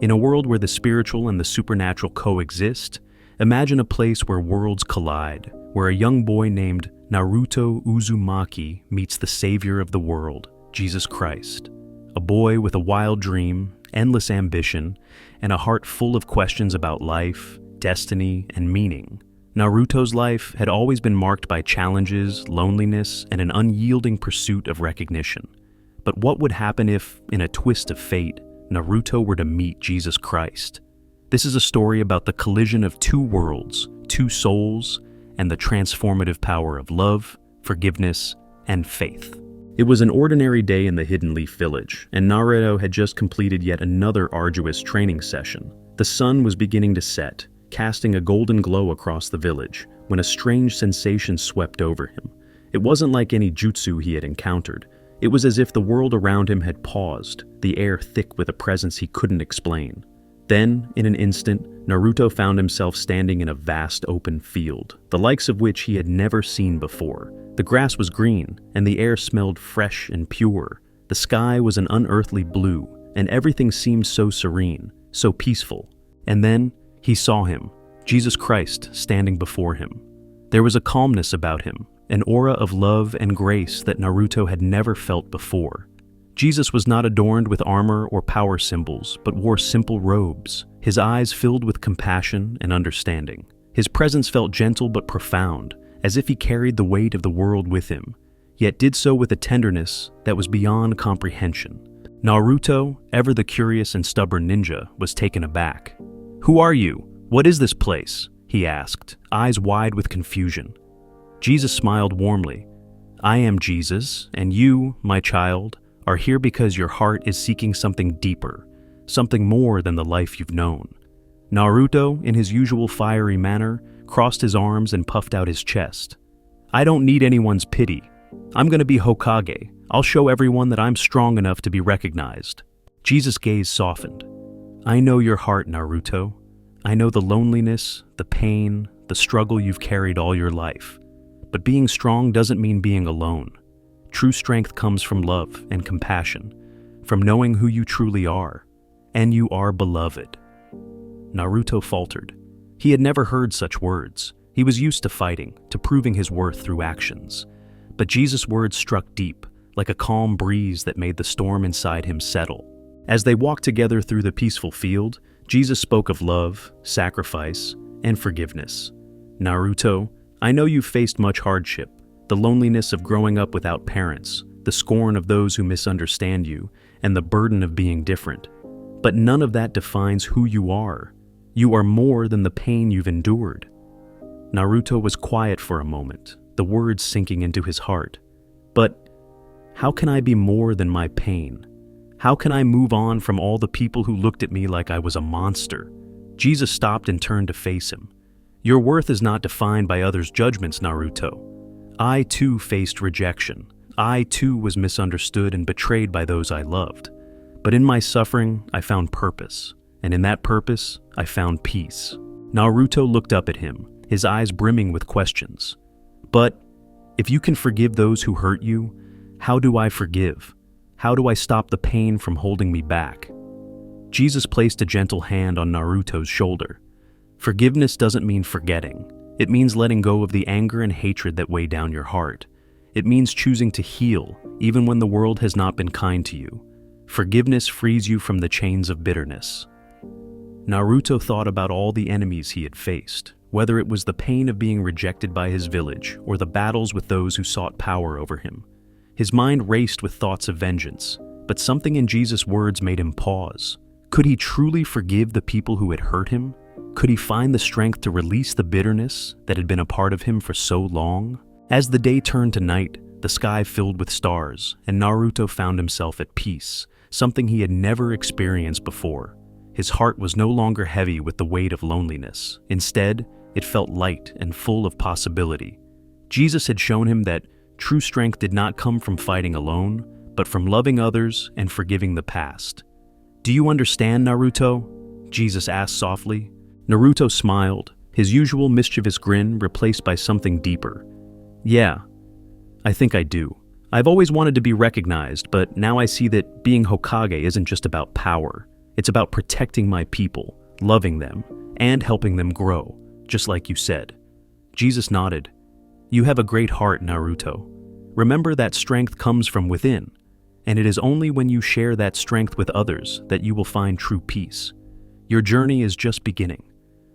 In a world where the spiritual and the supernatural coexist, imagine a place where worlds collide, where a young boy named Naruto Uzumaki meets the savior of the world, Jesus Christ. A boy with a wild dream, endless ambition, and a heart full of questions about life, destiny, and meaning. Naruto's life had always been marked by challenges, loneliness, and an unyielding pursuit of recognition. But what would happen if, in a twist of fate, Naruto were to meet Jesus Christ? This is a story about the collision of two worlds, two souls, and the transformative power of love, forgiveness, and faith. It was an ordinary day in the Hidden Leaf Village, and Naruto had just completed yet another arduous training session. The sun was beginning to set, casting a golden glow across the village, when a strange sensation swept over him. It wasn't like any jutsu he had encountered. It was as if the world around him had paused, the air thick with a presence he couldn't explain. Then, in an instant, Naruto found himself standing in a vast open field, the likes of which he had never seen before. The grass was green, and the air smelled fresh and pure. The sky was an unearthly blue, and everything seemed so serene, so peaceful. And then, he saw him, Jesus Christ, standing before him. There was a calmness about him, an aura of love and grace that Naruto had never felt before. Jesus was not adorned with armor or power symbols, but wore simple robes, his eyes filled with compassion and understanding. His presence felt gentle but profound, as if he carried the weight of the world with him, yet did so with a tenderness that was beyond comprehension. Naruto, ever the curious and stubborn ninja, was taken aback. "Who are you? What is this place?" he asked, eyes wide with confusion. Jesus smiled warmly. "I am Jesus, and you, my child, are here because your heart is seeking something deeper, something more than the life you've known." Naruto, in his usual fiery manner, crossed his arms and puffed out his chest. "I don't need anyone's pity. I'm going to be Hokage. I'll show everyone that I'm strong enough to be recognized." Jesus' gaze softened. "I know your heart, Naruto. I know the loneliness, the pain, the struggle you've carried all your life. But being strong doesn't mean being alone. True strength comes from love and compassion, from knowing who you truly are, and you are beloved." Naruto faltered. He had never heard such words. He was used to fighting, to proving his worth through actions. But Jesus' words struck deep, like a calm breeze that made the storm inside him settle. As they walked together through the peaceful field, Jesus spoke of love, sacrifice, and forgiveness. "Naruto, I know you've faced much hardship, the loneliness of growing up without parents, the scorn of those who misunderstand you, and the burden of being different. But none of that defines who you are. You are more than the pain you've endured." Naruto was quiet for a moment, the words sinking into his heart. "But how can I be more than my pain? How can I move on from all the people who looked at me like I was a monster?" Jesus stopped and turned to face him. "Your worth is not defined by others' judgments, Naruto. I too faced rejection. I too was misunderstood and betrayed by those I loved. But in my suffering, I found purpose. And in that purpose, I found peace." Naruto looked up at him, his eyes brimming with questions. "But if you can forgive those who hurt you, how do I forgive? How do I stop the pain from holding me back?" Jesus placed a gentle hand on Naruto's shoulder. "Forgiveness doesn't mean forgetting. It means letting go of the anger and hatred that weigh down your heart. It means choosing to heal, even when the world has not been kind to you. Forgiveness frees you from the chains of bitterness." Naruto thought about all the enemies he had faced, whether it was the pain of being rejected by his village or the battles with those who sought power over him. His mind raced with thoughts of vengeance, but something in Jesus' words made him pause. Could he truly forgive the people who had hurt him? Could he find the strength to release the bitterness that had been a part of him for so long? As the day turned to night, the sky filled with stars, and Naruto found himself at peace, something he had never experienced before. His heart was no longer heavy with the weight of loneliness. Instead, it felt light and full of possibility. Jesus had shown him that true strength did not come from fighting alone, but from loving others and forgiving the past. "Do you understand, Naruto?" Jesus asked softly. Naruto smiled, his usual mischievous grin replaced by something deeper. "Yeah, I think I do. I've always wanted to be recognized, but now I see that being Hokage isn't just about power. It's about protecting my people, loving them, and helping them grow, just like you said." Jesus nodded. "You have a great heart, Naruto. Remember that strength comes from within, and it is only when you share that strength with others that you will find true peace. Your journey is just beginning."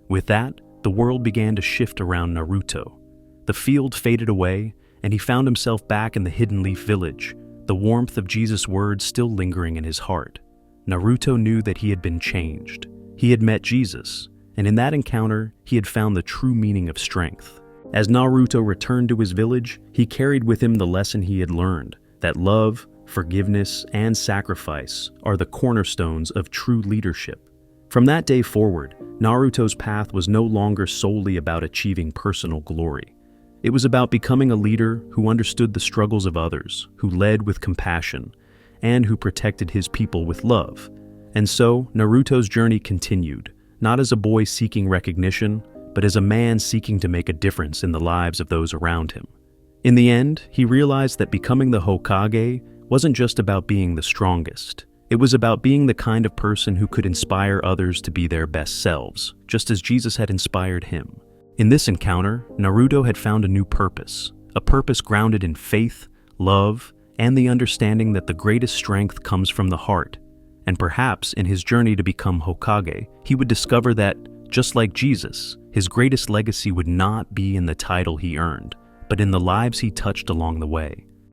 With that, the world began to shift around Naruto. The field faded away, and he found himself back in the Hidden Leaf Village, the warmth of Jesus' words still lingering in his heart. Naruto knew that he had been changed. He had met Jesus, and in that encounter, he had found the true meaning of strength. As Naruto returned to his village, he carried with him the lesson he had learned, that love, forgiveness, and sacrifice are the cornerstones of true leadership. From that day forward, Naruto's path was no longer solely about achieving personal glory. It was about becoming a leader who understood the struggles of others, who led with compassion, and who protected his people with love. And so, Naruto's journey continued, not as a boy seeking recognition, but as a man seeking to make a difference in the lives of those around him. In the end, he realized that becoming the Hokage wasn't just about being the strongest. It was about being the kind of person who could inspire others to be their best selves, just as Jesus had inspired him. In this encounter, Naruto had found a new purpose, a purpose grounded in faith, love, and the understanding that the greatest strength comes from the heart. And perhaps in his journey to become Hokage, he would discover that, just like Jesus, his greatest legacy would not be in the title he earned, but in the lives he touched along the way.